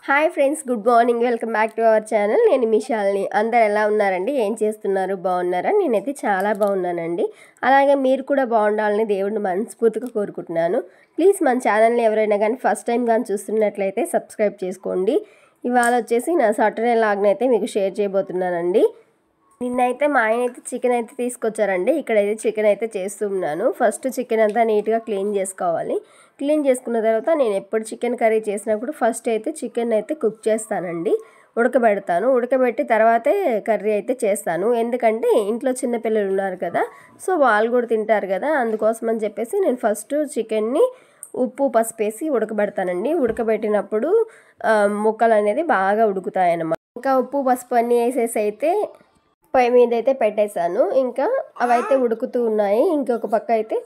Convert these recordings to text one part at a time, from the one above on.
Hi friends, good morning. Welcome back to our channel. నేను మీ శాలిని. అందరు ఎలా ఉన్నారండి? ఏం చేస్తున్నారు? బాగున్నారా? నేనైతే చాలా బాగున్నానండి. అలాగే మీరు కూడా బాగుండాలని దేవుడిని మనస్ఫూర్తిగా కోరుకుంటున్నాను. ప్లీజ్ మన ఛానల్ని ఎవరైనా కానీ ఫస్ట్ టైం కానీ చూస్తున్నట్లయితే సబ్స్క్రైబ్ చేసుకోండి. ఇవాళ వచ్చేసి నా సాటర్డే లాగ్ని అయితే మీకు షేర్ చేయబోతున్నానండి. నిన్నైతే మా ఆయన అయితే చికెన్ అయితే తీసుకొచ్చారండి. ఇక్కడైతే చికెన్ అయితే చేస్తున్నాను. ఫస్ట్ చికెన్ అంతా నీట్గా క్లీన్ చేసుకోవాలి. క్లీన్ చేసుకున్న తర్వాత నేను ఎప్పుడు చికెన్ కర్రీ చేసినప్పుడు ఫస్ట్ అయితే చికెన్ అయితే కుక్ చేస్తానండి, ఉడకబెడతాను. ఉడకబెట్టి తర్వాతే కర్రీ అయితే చేస్తాను. ఎందుకంటే ఇంట్లో చిన్నపిల్లలు ఉన్నారు కదా, సో వాళ్ళు కూడా తింటారు కదా, అందుకోసం అని చెప్పేసి నేను ఫస్ట్ చికెన్ని ఉప్పు పసుపు వేసి ఉడకబెడతానండి. ఉడకబెట్టినప్పుడు ముక్కలు అనేది బాగా ఉడుకుతాయన్నమాట. ఇంకా ఉప్పు పసుపు అన్నీ వేసేసి అయితే పొయ్యి మీద అయితే పెట్టేశాను. ఇంకా అవైతే ఉడుకుతూ ఉన్నాయి. ఇంకొక పక్క అయితే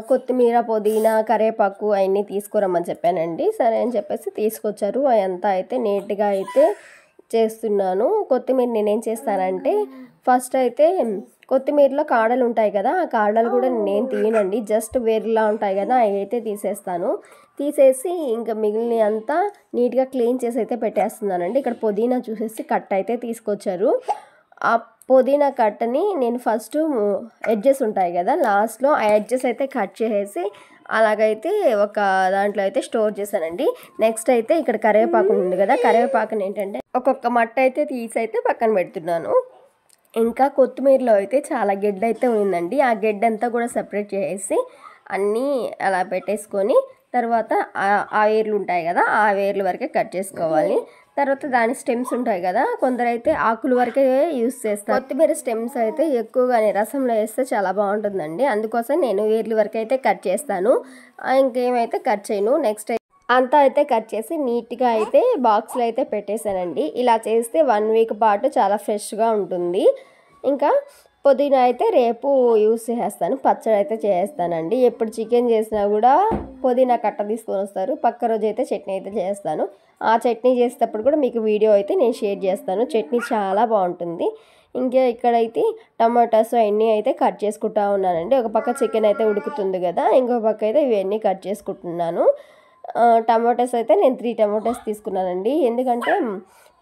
కొత్తిమీర, పుదీనా, కరివేపాకు అవన్నీ తీసుకురమ్మని చెప్పానండి. సరే అని చెప్పేసి తీసుకొచ్చారు. అదంతా అయితే నీట్గా అయితే చేస్తున్నాను. కొత్తిమీర నేనేం చేస్తానంటే ఫస్ట్ అయితే కొత్తిమీరలో కాడలు ఉంటాయి కదా, ఆ కాడలు కూడా నేను తీయనండి. జస్ట్ వేరులా ఉంటాయి కదా, అవి అయితే తీసేస్తాను. తీసేసి ఇంకా మిగిలిన అంతా నీట్గా క్లీన్ చేసి అయితే పెట్టేస్తున్నానండి. ఇక్కడ పుదీనా చూసేసి కట్ అయితే తీసుకొచ్చారు. ఆ పుదీనా కట్టని నేను ఫస్ట్ ఎడ్జెస్ ఉంటాయి కదా, లాస్ట్లో ఆ ఎడ్జెస్ అయితే కట్ చేసేసి అలాగైతే ఒక దాంట్లో అయితే స్టోర్ చేశానండి. నెక్స్ట్ అయితే ఇక్కడ కరివేపాకు ఉంది కదా, కరివేపాకుని ఏంటంటే ఒక్కొక్క మట్ట అయితే తీసి అయితే పక్కన పెడుతున్నాను. ఇంకా కొత్తిమీరలో అయితే చాలా గెడ్డ అయితే ఉందండి. ఆ గెడ్డ అంతా కూడా సెపరేట్ చేసి అన్నీ అలా పెట్టేసుకొని తర్వాత ఆ వేర్లు ఉంటాయి కదా, ఆ వేర్ల వరకే కట్ చేసుకోవాలి. తర్వాత దాని స్టెమ్స్ ఉంటాయి కదా, కొందరైతే ఆకుల వరకే యూస్ చేస్తారు. కొత్తిమీర స్టెమ్స్ అయితే ఎక్కువగానే రసంలో వేస్తే చాలా బాగుంటుందండి. అందుకోసం నేను వేర్ల వరకు అయితే కట్ చేస్తాను, ఇంకేమైతే కట్ చేయను. నెక్స్ట్ అంతా అయితే కట్ చేసి నీట్గా అయితే బాక్స్లో అయితే పెట్టేశానండి. ఇలా చేస్తే 1 వీక్ పాటు చాలా ఫ్రెష్గా ఉంటుంది. ఇంకా పుదీనా అయితే రేపు యూస్ చేసేస్తాను, పచ్చడి అయితే చేస్తానండి. ఎప్పుడు చికెన్ చేసినా కూడా పుదీనా కట్ట తీసుకొని వస్తారు. పక్క రోజు అయితే చట్నీ అయితే చేస్తాను. ఆ చట్నీ చేసేటప్పుడు కూడా మీకు వీడియో అయితే నేను షేర్ చేస్తాను. చట్నీ చాలా బాగుంటుంది. ఇంకా ఇక్కడైతే టమాటాస్ అవన్నీ అయితే కట్ చేసుకుంటా ఉన్నానండి. ఒక పక్క చికెన్ అయితే ఉడుకుతుంది కదా, ఇంకో పక్క అయితే ఇవన్నీ కట్ చేసుకుంటున్నాను. టమాటాస్ అయితే నేను 3 టమాటాస్ తీసుకున్నానండి. ఎందుకంటే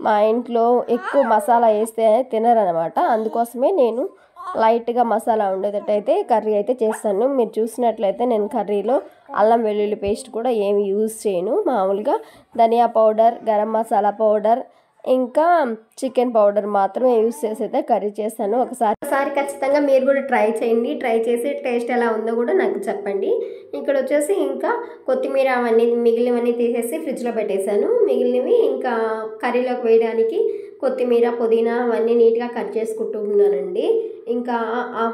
మా ఇంట్లో ఎక్కువ మసాలా వేస్తే తినరనమాట, అందుకోసమే నేను లైట్గా మసాలా ఉండేటట్టయితే కర్రీ అయితే చేస్తాను. మీరు చూసినట్లయితే నేను కర్రీలో అల్లం వెల్లుల్లి పేస్ట్ కూడా ఏమి యూజ్ చేయను. మామూలుగా ధనియా పౌడర్, గరం మసాలా పౌడర్, ఇంకా చికెన్ పౌడర్ మాత్రమే యూజ్ చేసి అయితే కర్రీ చేస్తాను. ఒకసారి ఖచ్చితంగా మీరు కూడా ట్రై చేయండి. ట్రై చేసి టేస్ట్ ఎలా ఉందో కూడా నాకు చెప్పండి. ఇక్కడ వచ్చేసి ఇంకా కొత్తిమీర అవన్నీ మిగిలినవన్నీ తీసేసి ఫ్రిడ్జ్లో పెట్టేశాను. మిగిలినవి ఇంకా కర్రీలోకి వేయడానికి కొత్తిమీర, పుదీనా అవన్నీ నీట్గా కట్ చేసుకుంటూ ఉన్నానండి. ఇంకా ఆ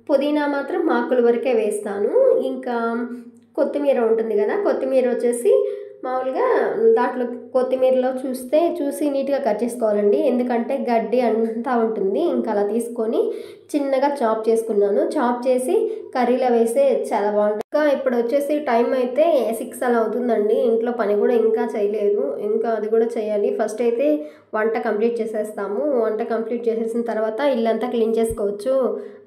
పుదీనా మాత్రం ఆకుల వరకే వేస్తాను. ఇంకా కొత్తిమీర ఉంటుంది కదా, కొత్తిమీర వచ్చేసి మామూలుగా దాంట్లో కొత్తిమీరలో చూసి నీట్గా కట్ చేసుకోవాలండి. ఎందుకంటే గడ్డి అంతా ఉంటుంది. ఇంకా అలా తీసుకొని చిన్నగా చాప్ చేసుకున్నాను. చాప్ చేసి కర్రీలో వేస్తే చాలా బాగుంటుంది. ఇంకా ఇప్పుడు వచ్చేసి టైం అయితే 6 అలా అవుతుందండి. ఇంట్లో పని కూడా ఇంకా చేయలేదు, ఇంకా అది కూడా చేయాలి. ఫస్ట్ అయితే వంట కంప్లీట్ చేసేస్తాము. వంట కంప్లీట్ చేసేసిన తర్వాత ఇల్లంతా క్లీన్ చేసుకోవచ్చు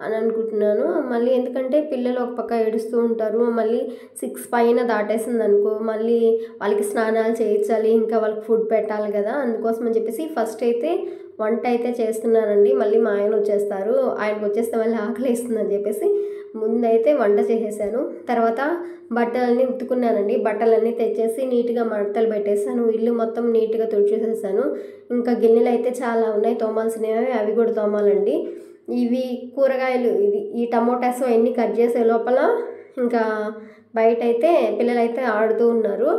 అని అనుకుంటున్నాను. మళ్ళీ ఎందుకంటే పిల్లలు ఒక పక్క ఏడుస్తూ ఉంటారు. మళ్ళీ 6 పైన దాటేసింది అనుకో, మళ్ళీ వాళ్ళకి స్నానాలు చేయించాలి, ఇంకా వాళ్ళకి ఫుడ్ పెట్టాలి కదా, అందుకోసం అని చెప్పేసి ఫస్ట్ అయితే వంట అయితే చేస్తున్నానండి. మళ్ళీ మా ఆయన వచ్చేస్తారు, ఆయనకు వచ్చేస్తే మళ్ళీ ఆకలి వేస్తుందని చెప్పేసి ముందైతే వంట చేసేసాను. తర్వాత బట్టలన్నీ ఉతుకున్నానండి. బట్టలన్నీ తెచ్చేసి నీట్గా మడతలు పెట్టేసాను. ఇల్లు మొత్తం నీట్గా తుడిచేసేసాను. ఇంకా గిన్నెలు అయితే చాలా ఉన్నాయి తోమాల్సినవి, అవి కూడా తోమాలండి. ఇవి కూరగాయలు ఈ టమోటాస్ అన్నీ కట్ చేసే లోపల ఇంకా బయట అయితే పిల్లలైతే ఆడుతూ ఉన్నారు.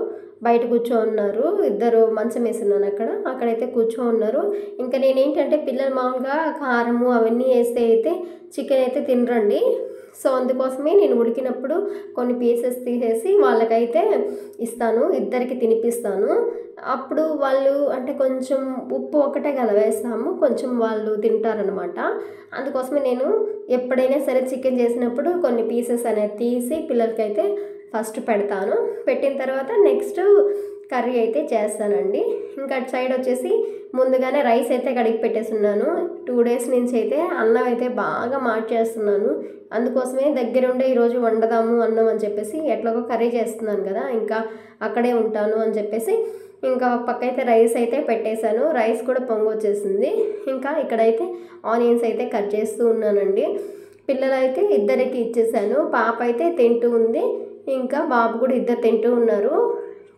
బయట కూర్చోన్నారు, ఇద్దరు మంచం వేస్తున్నాను అక్కడైతే కూర్చోన్నారు. ఇంకా నేనేంటంటే పిల్లలు మామూలుగా కారము అవన్నీ వేస్తే అయితే చికెన్ అయితే తినరండి. సో అందుకోసమే నేను ఉడికినప్పుడు కొన్ని పీసెస్ తీసేసి వాళ్ళకైతే ఇస్తాను, ఇద్దరికి తినిపిస్తాను. అప్పుడు వాళ్ళు అంటే కొంచెం ఉప్పు ఒకటే కదా వేస్తాము, కొంచెం వాళ్ళు తింటారనమాట. అందుకోసమే నేను ఎప్పుడైనా సరే చికెన్ చేసినప్పుడు కొన్ని పీసెస్ అనేది తీసి పిల్లలకైతే ఫస్ట్ పెడతాను. పెట్టిన తర్వాత నెక్స్ట్ కర్రీ అయితే చేస్తానండి. ఇంకా అటు సైడ్ వచ్చేసి ముందుగానే రైస్ అయితే కడిగి పెట్టేస్తున్నాను. 2 డేస్ నుంచి అయితే అన్నం అయితే బాగా మార్చేస్తున్నాను. అందుకోసమే దగ్గరుండే ఈరోజు వండదాము అన్నం అని చెప్పేసి ఎట్లాగో కర్రీ చేస్తున్నాను కదా, ఇంకా అక్కడే ఉంటాను అని చెప్పేసి ఇంకా ఒక పక్క అయితే రైస్ అయితే పెట్టేశాను. రైస్ కూడా పొంగొచ్చేసింది. ఇంకా ఇక్కడైతే ఆనియన్స్ అయితే కట్ చేస్తూ ఉన్నానండి. పిల్లలైతే ఇద్దరికి ఇచ్చేసాను. పాప అయితే తింటూ ఉంది, ఇంకా బాబు కూడా ఇద్దరు తింటూ ఉన్నారు.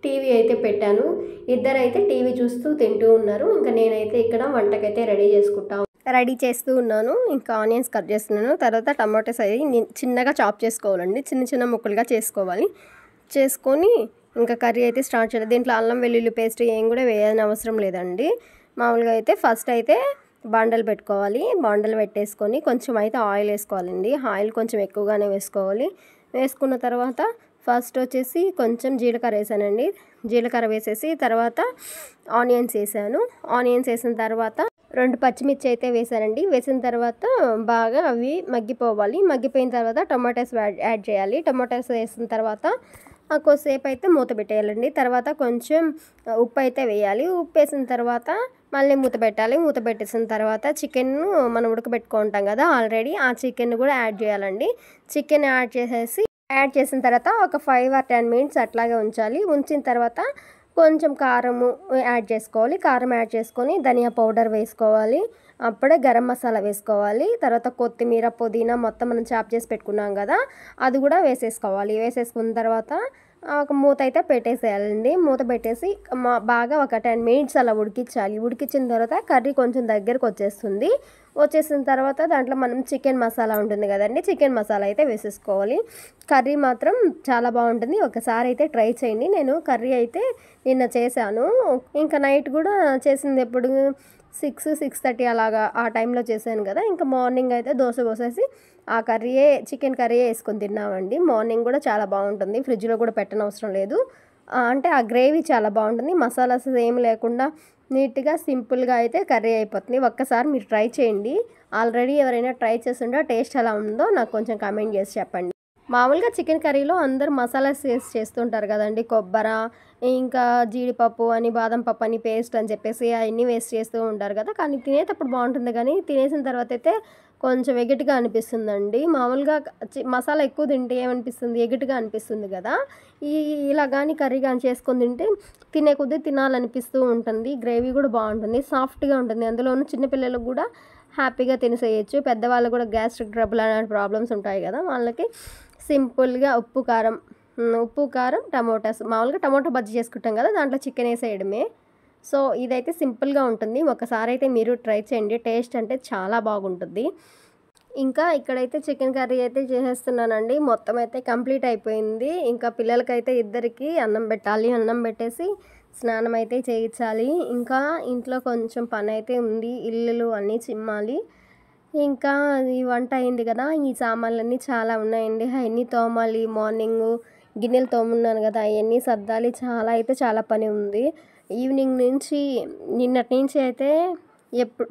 టీవీ అయితే పెట్టాను, ఇద్దరైతే టీవీ చూస్తూ తింటూ ఉన్నారు. ఇంకా నేనైతే ఇక్కడ వంటకైతే రెడీ చేస్తూ ఉన్నాను. ఇంకా ఆనియన్స్ కట్ చేస్తున్నాను. తర్వాత టమాటోస్ అవి చిన్నగా చాప్ చేసుకోవాలండి, చిన్న చిన్న ముక్కలుగా చేసుకోవాలి. చేసుకొని ఇంకా కర్రీ అయితే స్టార్ట్ చేయాలి. దీంట్లో అల్లం వెల్లుల్లి పేస్ట్ ఏం కూడా వేయాల్సిన అవసరం లేదండి. మామూలుగా అయితే ఫస్ట్ అయితే బాండలు పెట్టుకోవాలి. బాండలు పెట్టేసుకొని కొంచెం అయితే ఆయిల్ వేసుకోవాలండి. ఆయిల్ కొంచెం ఎక్కువగానే వేసుకోవాలి. వేసుకున్న తర్వాత ఫస్ట్ వచ్చేసి కొంచెం జీలకర్ర వేసానండి. జీలకర్ర వేసేసి తర్వాత ఆనియన్స్ వేసాను. ఆనియన్స్ వేసిన తర్వాత 2 పచ్చిమిర్చి అయితే వేసానండి. వేసిన తర్వాత బాగా అవి మగ్గిపోవాలి. మగ్గిపోయిన తర్వాత టొమాటోస్ యాడ్ చేయాలి. టొమాటోస్ వేసిన తర్వాత కొద్దిసేపు అయితే మూత పెట్టేయాలండి. తర్వాత కొంచెం ఉప్పు అయితే వేయాలి. ఉప్పు వేసిన తర్వాత మళ్ళీ మూత పెట్టాలి. మూత పెట్టేసిన తర్వాత చికెన్ను మనం ఉడకబెట్టుకుంటాం కదా ఆల్రెడీ, ఆ చికెన్ కూడా యాడ్ చేయాలండి. చికెన్ యాడ్ చేసిన తర్వాత ఒక 5 or 10 minutes అట్లాగే ఉంచాలి. ఉంచిన తర్వాత కొంచెం కారము యాడ్ చేసుకోవాలి. కారం యాడ్ చేసుకొని ధనియా పౌడర్ వేసుకోవాలి. అప్పుడే గరం మసాలా వేసుకోవాలి. తర్వాత కొత్తిమీర, పుదీనా మొత్తం మనం చాప్ చేసి పెట్టుకున్నాం కదా, అది కూడా వేసేసుకోవాలి. వేసేసుకున్న తర్వాత ఒక మూత అయితే పెట్టేసేయాలండి. మూత పెట్టేసి బాగా ఒక 10 minutes అలా ఉడికించాలి. ఉడికించిన తర్వాత కర్రీ కొంచెం దగ్గరకు వచ్చేసిన తర్వాత దాంట్లో మనం చికెన్ మసాలా ఉంటుంది కదండి, చికెన్ మసాలా అయితే వేసేసుకోవాలి. కర్రీ మాత్రం చాలా బాగుంటుంది. ఒకసారి అయితే ట్రై చేయండి. నేను కర్రీ అయితే నిన్న చేశాను. ఇంకా నైట్ కూడా చేసింది ఎప్పుడు 6-6:30 అలాగా ఆ టైంలో చేశాను కదా. ఇంకా మార్నింగ్ అయితే దోశ పోసేసి ఆ చికెన్ కర్రీయే వేసుకొని తిన్నామండి. మార్నింగ్ కూడా చాలా బాగుంటుంది. ఫ్రిడ్జ్లో కూడా పెట్టనవసరం లేదు. అంటే ఆ గ్రేవీ చాలా బాగుంటుంది. మసాలాస్ ఏమి లేకుండా నీట్గా సింపుల్గా అయితే కర్రీ అయిపోతుంది. ఒక్కసారి మీరు ట్రై చేయండి. ఆల్రెడీ ఎవరైనా ట్రై చేస్తుంటే టేస్ట్ ఎలా ఉందో నాకు కొంచెం కామెంట్ చేసి చెప్పండి. మామూలుగా చికెన్ కర్రీలో అందరూ మసాలాస్ వేసి చేస్తుంటారు కదండి. కొబ్బరి, ఇంకా జీడిపప్పు అని, బాదం పప్పు అని పేస్ట్ అని చెప్పేసి అవన్నీ వేస్ట్ చేస్తూ ఉంటారు కదా. కానీ తినేటప్పుడు బాగుంటుంది, కానీ తినేసిన తర్వాత అయితే కొంచెం ఎగటిగా అనిపిస్తుందండి. మామూలుగా మసాలా ఎక్కువ తింటే ఏమనిపిస్తుంది, ఎగటిగా అనిపిస్తుంది కదా. ఇలా కానీ కర్రీ కానీ చేసుకొని తింటే తినే కొద్దీ తినాలనిపిస్తూ ఉంటుంది. గ్రేవీ కూడా బాగుంటుంది, సాఫ్ట్గా ఉంటుంది. అందులోనూ చిన్నపిల్లలకు కూడా హ్యాపీగా తినేసేయచ్చు. పెద్దవాళ్ళు కూడా గ్యాస్ట్రిక్ ట్రబుల్ అలాంటి ప్రాబ్లమ్స్ ఉంటాయి కదా, వాళ్ళకి సింపుల్గా ఉప్పు కారం టమోటాస్, మామూలుగా టమోటా బజ్జీ చేసుకుంటాం కదా, దాంట్లో చికెన్ వేసేయడమే. సో ఇదైతే సింపుల్గా ఉంటుంది. ఒకసారి అయితే మీరు ట్రై చేయండి. టేస్ట్ అంటే చాలా బాగుంటుంది. ఇంకా ఇక్కడైతే చికెన్ కర్రీ అయితే చేసేస్తున్నానండి. మొత్తం అయితే కంప్లీట్ అయిపోయింది. ఇంకా పిల్లలకైతే ఇద్దరికి అన్నం పెట్టాలి. అన్నం పెట్టేసి స్నానం అయితే చేయించాలి. ఇంకా ఇంట్లో కొంచెం పని అయితే ఉంది, ఇల్లులు అన్నీ చిమ్మాలి. ఇంకా ఈ వంట అయింది కదా, ఈ సామాన్లన్నీ చాలా ఉన్నాయండి, అవన్నీ తోమాలి. మార్నింగ్ గిన్నెలు తోమున్నాను కదా, అవన్నీ సర్దాలి. చాలా పని ఉంది. ఈవినింగ్ నుంచి నిన్నటి నుంచి అయితే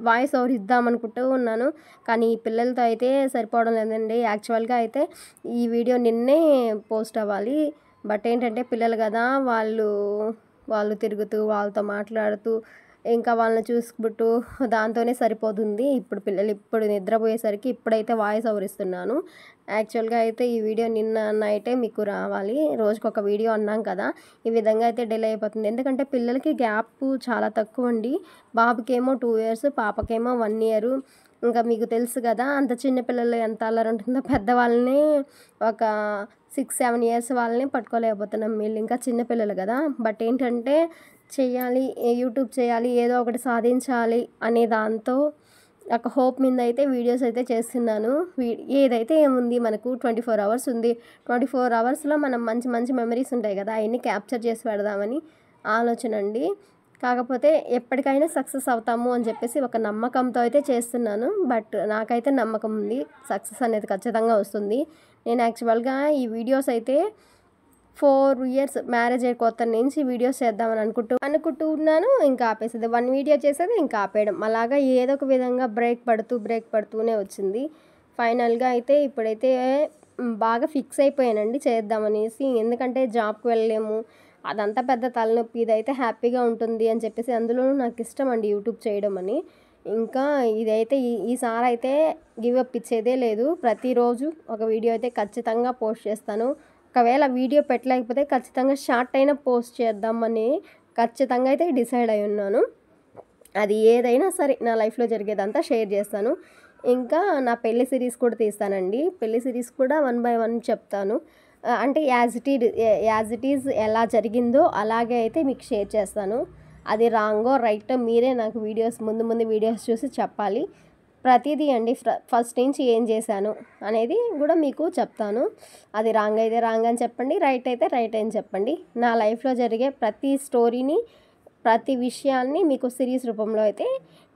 వాయిస్ ఓవర్ ఇద్దామనుకుంటూ ఉన్నాను, కానీ ఈ పిల్లలతో అయితే సరిపోవడం లేదండి. యాక్చువల్గా అయితే ఈ వీడియో నిన్నే పోస్ట్ అవ్వాలి, బట్ ఏంటంటే పిల్లలు కదా, వాళ్ళు తిరుగుతూ వాళ్ళతో మాట్లాడుతూ ఇంకా వాళ్ళని చూసుకుంటూ దాంతోనే సరిపోతుంది. పిల్లలు ఇప్పుడు నిద్రపోయేసరికి ఇప్పుడైతే వాయిస్ ఓవర్ ఇస్తున్నాను. యాక్చువల్గా అయితే ఈ వీడియో నిన్న నైటే మీకు రావాలి. రోజుకొక వీడియో అన్నాం కదా, ఈ విధంగా అయితే డిలే అయిపోతుంది. ఎందుకంటే పిల్లలకి గ్యాప్ చాలా తక్కువ అండి. బాబుకేమో 2 years, పాపకేమో 1 year. ఇంకా మీకు తెలుసు కదా, అంత చిన్న పిల్లలు ఎంత అల్లరి ఉంటుందో. పెద్దవాళ్ళని ఒక 6-7 years వాళ్ళని పట్టుకోలేకపోతున్నాం, వీళ్ళు ఇంకా చిన్నపిల్లలు కదా. బట్ ఏంటంటే యూట్యూబ్ చేయాలి, ఏదో ఒకటి సాధించాలి అనే దాంతో ఒక హోప్ మీద అయితే వీడియోస్ అయితే చేస్తున్నాను. ఏదైతే ఏముంది, మనకు 24 hours ఉంది. 24 hours మనం మంచి మంచి మెమరీస్ ఉంటాయి కదా, అవన్నీ క్యాప్చర్ చేసి పెడదామని ఆలోచన అండి. కాకపోతే ఎప్పటికైనా సక్సెస్ అవుతాము అని చెప్పేసి ఒక నమ్మకంతో అయితే చేస్తున్నాను. బట్ నాకైతే నమ్మకం ఉంది, సక్సెస్ అనేది ఖచ్చితంగా వస్తుంది. నేను యాక్చువల్గా ఈ వీడియోస్ అయితే 4 years మ్యారేజ్ అయ్యే కొత్త నుంచి వీడియోస్ చేద్దామని అనుకుంటూ ఉన్నాను. ఇంకా ఆపేసేది, 1 వీడియో చేసేది ఇంకా ఆపేయడం, అలాగా ఏదో ఒక విధంగా బ్రేక్ పడుతూనే వచ్చింది. ఫైనల్గా అయితే ఇప్పుడైతే బాగా ఫిక్స్ అయిపోయానండి చేద్దామనేసి. ఎందుకంటే జాబ్కి వెళ్ళలేము, అదంతా పెద్ద తలనొప్పి, ఇదైతే హ్యాపీగా ఉంటుంది అని చెప్పేసి అందులోనూ నాకు ఇష్టం అండి యూట్యూబ్ చేయడం అని. ఇంకా ఇదైతే ఈసారి అయితే గివ్ అప్ ఇచ్చేదే లేదు. ప్రతిరోజు ఒక వీడియో అయితే ఖచ్చితంగా పోస్ట్ చేస్తాను. ఒకవేళ వీడియో పెట్టలేకపోతే ఖచ్చితంగా షార్ట్ అయినా పోస్ట్ చేద్దామని ఖచ్చితంగా అయితే డిసైడ్ అయి ఉన్నాను. అది ఏదైనా సరే నా లైఫ్లో జరిగేదంతా షేర్ చేస్తాను. ఇంకా నా పెళ్లి సిరీస్ కూడా తీస్తానండి. పెళ్లి సిరీస్ కూడా 1 బై 1 చెప్తాను. అంటే యాజ్ ఇట్ ఈజ్ ఎలా జరిగిందో అలాగే అయితే మీకు షేర్ చేస్తాను. అది రాంగో రైటో మీరే నాకు ముందు వీడియోస్ చూసి చెప్పాలి. ప్రతిదీ అండి ఫస్ట్ నుంచి ఏం చేశాను అనేది కూడా మీకు చెప్తాను. అది రాంగ్ అయితే రాంగ్ అని చెప్పండి, రైట్ అయితే రైట్ అని చెప్పండి. నా లైఫ్లో జరిగే ప్రతి స్టోరీని, ప్రతి విషయాన్ని మీకు సిరీస్ రూపంలో అయితే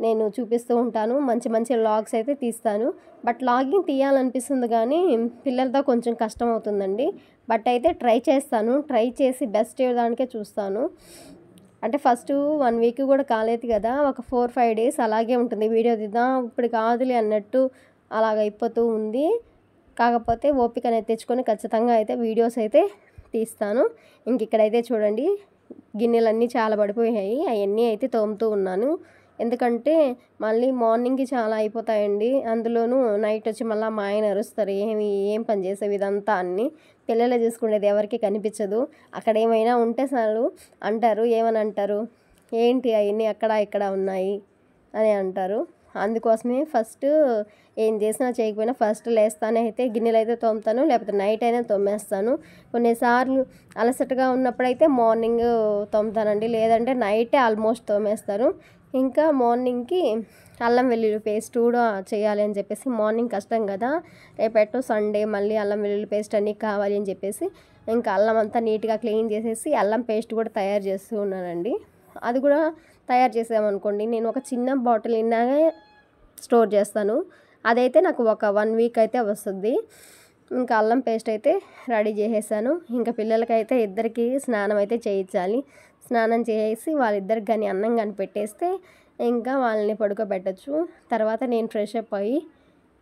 నేను చూపిస్తూ ఉంటాను. మంచి మంచి వ్లాగ్స్ అయితే తీస్తాను. బట్ వ్లాగింగ్ తీయాలనిపిస్తుంది కానీ పిల్లలతో కొంచెం కష్టం అవుతుందండి. బట్ అయితే ట్రై చేస్తాను. ట్రై చేసి బెస్ట్ దానికే చూస్తాను. అంటే ఫస్ట్ 1 వీక్ కూడా కాలేదు కదా, ఒక 4-5 డేస్ అలాగే ఉంటుంది. వీడియో తీద్దాం ఇప్పుడు కాదులే అన్నట్టు అలాగ అయిపోతూ ఉంది. కాకపోతే ఓపిక అనేది తెచ్చుకొని ఖచ్చితంగా అయితే వీడియోస్ అయితే తీస్తాను. ఇంక ఇక్కడైతే చూడండి గిన్నెలన్నీ చాలా పడిపోయాయి. అవన్నీ అయితే తోముతూ ఉన్నాను. ఎందుకంటే మళ్ళీ మార్నింగ్కి చాలా అయిపోతాయండి. అందులోనూ నైట్ వచ్చి మళ్ళీ మా ఆయన అరుస్తారు, ఏం పని చేసేవి ఇదంతా అన్నీ. పిల్లలే చూసుకునేది ఎవరికి కనిపించదు. అక్కడ ఏమైనా ఉంటే చాలు అంటారు. ఏమని అంటారు, ఏంటి అవన్నీ అక్కడ ఇక్కడ ఉన్నాయి అని అంటారు. అందుకోసమే ఫస్ట్ ఏం చేసినా చేయకపోయినా ఫస్ట్ లేస్తానే అయితే గిన్నెలు అయితే తోముతాను, లేకపోతే నైట్ అయినా తోమేస్తాను. కొన్నిసార్లు అలసటగా ఉన్నప్పుడైతే మార్నింగ్ తోముతానండి, లేదంటే నైటే ఆల్మోస్ట్ తోమేస్తాను. ఇంకా మార్నింగ్కి అల్లం వెల్లుల్లి పేస్ట్ కూడా చేయాలి అని చెప్పేసి, మార్నింగ్ కష్టం కదా, రేపట్టు సండే మళ్ళీ అల్లం వెల్లుల్లి పేస్ట్ అన్నీ కావాలి అని చెప్పేసి ఇంకా అల్లం అంతా నీట్గా క్లీన్ చేసేసి అల్లం పేస్ట్ కూడా తయారు చేస్తూ ఉన్నానండి. అది కూడా తయారు చేసామనుకోండి, నేను ఒక చిన్న బాటిల్ నిన్ననే స్టోర్ చేస్తాను. అదైతే నాకు ఒక 1 వీక్ అయితే వస్తుంది. ఇంకా అల్లం పేస్ట్ అయితే రెడీ చేసేసాను. ఇంకా పిల్లలకైతే ఇద్దరికి స్నానం అయితే చేయించాలి. స్నానం చేసి వాళ్ళిద్దరికి కానీ అన్నం కానీ పెట్టేస్తే ఇంకా వాళ్ళని పడుకోబెట్టచ్చు. తర్వాత నేను ఫ్రెష్ అప్ అయ్యి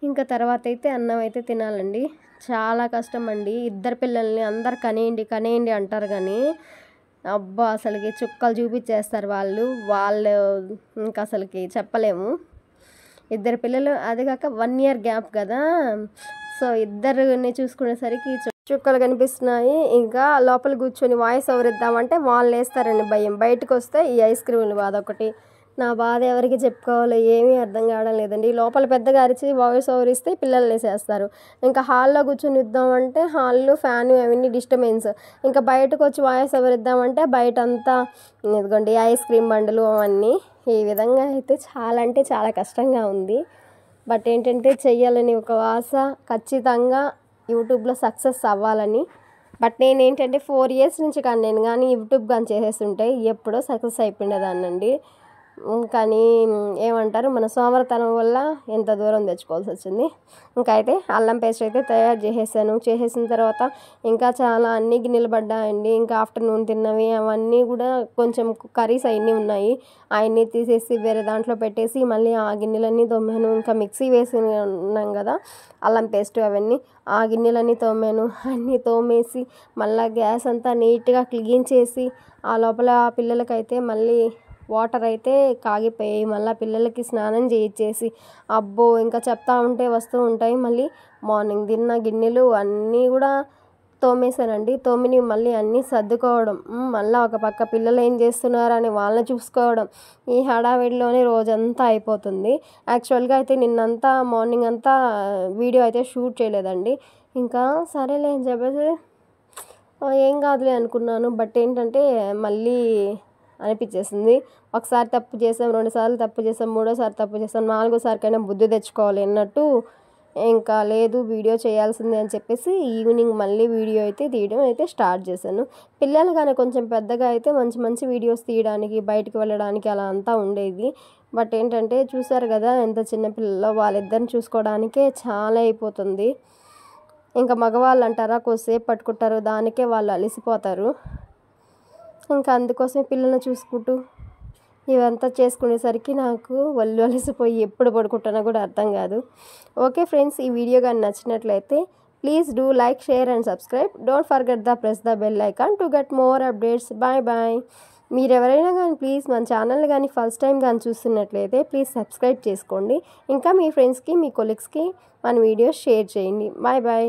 ఇంకా తర్వాత అయితే అన్నం అయితే తినాలండి. చాలా కష్టం అండి. ఇద్దరు పిల్లల్ని అందరు కనేయండి అంటారు కానీ అబ్బా అసలుకి చుక్కలు చూపించేస్తారు వాళ్ళు ఇంకా అసలుకి చెప్పలేము. ఇద్దరు పిల్లలు, అది కాక 1 ఇయర్ గ్యాప్ కదా, సో ఇద్దరిని చూసుకునేసరికి చుక్కలు కనిపిస్తున్నాయి. ఇంకా లోపల కూర్చొని వాయిస్ ఓవర్ ఇద్దామంటే వాళ్ళు వేస్తారండి భయం. బయటకు వస్తే ఈ ఐస్ క్రీములు బాధ ఒకటి. నా బాధ ఎవరికి చెప్పుకోవాలో ఏమీ అర్థం కావడం లేదండి. లోపల పెద్దగా అరిచి వాయిస్ ఓవర్ ఇస్తే పిల్లలు వేసేస్తారు. ఇంకా హాల్లో కూర్చొని ఇద్దామంటే హాల్లో ఫ్యాన్ అవన్నీ డిస్టర్బెన్స్. ఇంకా బయటకు వచ్చి వాయిస్ ఓవర్ ఇద్దామంటే బయట అంతా ఇదిగోండి ఐస్ క్రీమ్ బండ్లు అవన్నీ. ఈ విధంగా అయితే చాలా అంటే చాలా కష్టంగా ఉంది. బట్ ఏంటంటే చెయ్యాలని ఒక ఆశ, ఖచ్చితంగా యూట్యూబ్లో సక్సెస్ అవ్వాలని. బట్ నేను ఏంటంటే 4 ఇయర్స్ నుంచి నేను కానీ యూట్యూబ్ కానీ చేసేస్తుంటే ఎప్పుడో సక్సెస్ అయిపోయిండేదాన్నండి. కానీ ఏమంటారు, మన సోమరతనం వల్ల ఎంత దూరం తెచ్చుకోవాల్సి వచ్చింది. ఇంకా అయితే అల్లం పేస్ట్ అయితే తయారు చేసేసిన తర్వాత ఇంకా చాలా అన్నీ గిన్నెలు పడ్డాయండి. ఇంకా ఆఫ్టర్నూన్ తిన్నవి అవన్నీ కూడా కొంచెం కర్రీస్ అవన్నీ ఉన్నాయి. అవన్నీ తీసేసి వేరే దాంట్లో పెట్టేసి మళ్ళీ ఆ గిన్నెలన్నీ తోమాను. ఇంకా మిక్సీ వేసి ఉన్నాం కదా అల్లం పేస్ట్ అవన్నీ, ఆ గిన్నెలన్నీ తోమాను. అన్నీ తోమేసి మళ్ళీ గ్యాస్ అంతా నీట్గా క్లీన్ చేసి ఆ లోపల పిల్లలకైతే మళ్ళీ వాటర్ అయితే కాగిపోయాయి. మళ్ళీ పిల్లలకి స్నానం చేయించేసి అబ్బో ఇంకా చెప్తా ఉంటే వస్తూ ఉంటాయి. మళ్ళీ మార్నింగ్ తిన్న గిన్నెలు అన్నీ కూడా తోమేశానండి. తోమిని మళ్ళీ అన్నీ సర్దుకోవడం, మళ్ళీ ఒక పక్క పిల్లలు ఏం చేస్తున్నారని వాళ్ళని చూసుకోవడం, ఈ హడావిడిలోనే రోజంతా అయిపోతుంది. యాక్చువల్గా అయితే నిన్నంతా మార్నింగ్ అంతా వీడియో అయితే షూట్ చేయలేదండి. ఇంకా సరేలే అని చెప్పేసి ఏం కాదులే అనుకున్నాను. బట్ ఏంటంటే మళ్ళీ అనిపించేసింది, ఒకసారి తప్పు చేసాం, 2 సార్లు తప్పు చేసాం, 3ఓసారి తప్పు చేసాం, 4ఓసారికైనా బుద్ధి తెచ్చుకోవాలి అన్నట్టు ఇంకా లేదు వీడియో చేయాల్సిందే అని చెప్పేసి ఈవినింగ్ మళ్ళీ వీడియో అయితే తీయడం అయితే స్టార్ట్ చేశాను. పిల్లలు కానీ కొంచెం పెద్దగా అయితే మంచి మంచి వీడియోస్ తీయడానికి, బయటికి వెళ్ళడానికి అలా అంతా ఉండేది. బట్ ఏంటంటే చూసారు కదా ఎంత చిన్న పిల్లల్లో, వాళ్ళిద్దరిని చూసుకోవడానికే చాలా అయిపోతుంది. ఇంకా మగవాళ్ళు అంటారా కొద్దిసేపు పట్టుకుంటారు, దానికే వాళ్ళు అలసిపోతారు. ఇంకా అందుకోసమే పిల్లల్ని చూసుకుంటూ ఇవంతా చేసుకునేసరికి నాకు ఒళ్ళు అలసిపోయి ఎప్పుడు పడుకుంటానో కూడా అర్థం కాదు. ఓకే ఫ్రెండ్స్, ఈ వీడియో కానీ నచ్చినట్లయితే please do like, share and subscribe. Don't forget press the bell icon to get more updates. Bye bye. మీరు ఎవరైనా కానీ ప్లీజ్ మన ఛానల్ కానీ ఫస్ట్ టైం కానీ చూస్తున్నట్లయితే ప్లీజ్ సబ్స్క్రైబ్ చేసుకోండి. ఇంకా మీ ఫ్రెండ్స్కి, మీ కొలీగ్స్కి మన వీడియోస్ షేర్ చేయండి. Bye bye.